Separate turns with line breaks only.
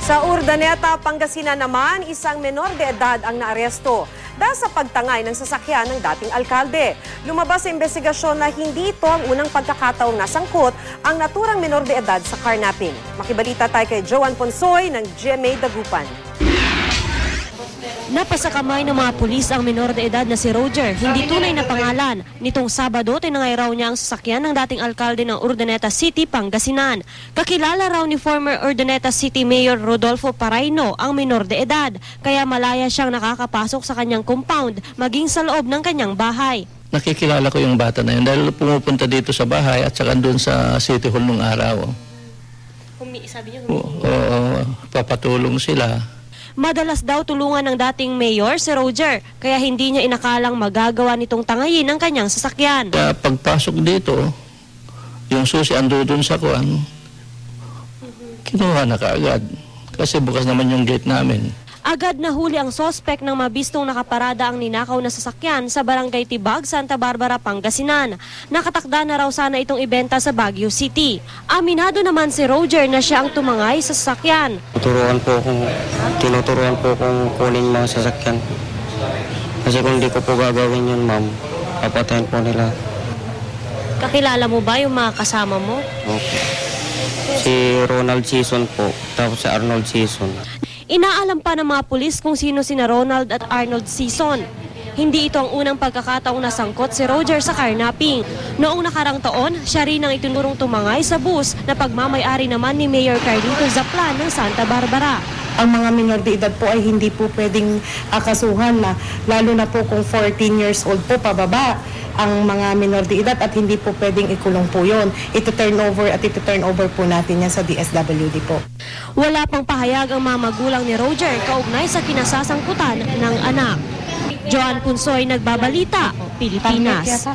Sa Urdaneta, Pangasinan naman, isang menor de edad ang naaresto dahil sa pagtangay ng sasakyan ng dating alkalde. Lumabas sa investigasyon na hindi ito ang unang pagkakataong nasangkot ang naturang menor de edad sa carnapping. Makibalita tayo kay Joan Ponsoy ng GMA Dagupan.
Napasakamay ng mga pulis ang menor de edad na si Roger, hindi tunay na pangalan. Nitong Sabado, tinangay raw niya ang sasakyan ng dating alkalde ng Urdaneta City, Pangasinan. Kakilala raw ni former Urdaneta City Mayor Rodolfo Paraino ang menor de edad, kaya malaya siyang nakakapasok sa kanyang compound, maging sa loob ng kanyang bahay.
Nakikilala ko yung bata na yun dahil pumupunta dito sa bahay at saka doon sa City Hall nung araw.
Sabi niyo,
Oo, papatulong sila.
Madalas daw tulungan ng dating mayor si Roger, kaya hindi niya inakalang magagawa nitong tangayin ang kanyang sasakyan.
Kaya pagpasok dito, yung susi ando dun sa kuwan, kinuha na kaagad. Kasi bukas naman yung gate namin.
Agad nahuli ang sospek ng mabistong nakaparada ang ninakaw na sasakyan sa Barangay Tibag, Santa Barbara, Pangasinan. Nakatakda na raw sana itong ibenta sa Baguio City. Aminado naman si Roger na siya ang tumangay sa sasakyan.
Tinuturuan po kung kunin mga sasakyan. Kasi kung hindi ko po gagawin yun, ma'am, papatayin po nila.
Kakilala mo ba yung mga kasama mo?
Okay. Si Ronald Season po, tapos si Arnold Season.
Inaalam pa ng mga pulis kung sino sina Ronald at Arnold Season. Hindi ito ang unang pagkakataong nasangkot si Roger sa carnapping. Noong nakarang taon, siya rin ang itinurong tumangay sa bus na pagmamay-ari naman ni Mayor Carlito Zaplan ng Santa Barbara.
Ang mga minor de edad po ay hindi po pwedeng akasuhan na, lalo na po kung 14 years old po pababa ang mga minor de edad at hindi po pwedeng ikulong po yun. Ito-turn over po natin yan sa DSWD po.
Wala pang pahayag ang mga magulang ni Roger kaugnay sa kinasasangkutan ng anak. Joan Punsoy, Nagbabalita, Pilipinas.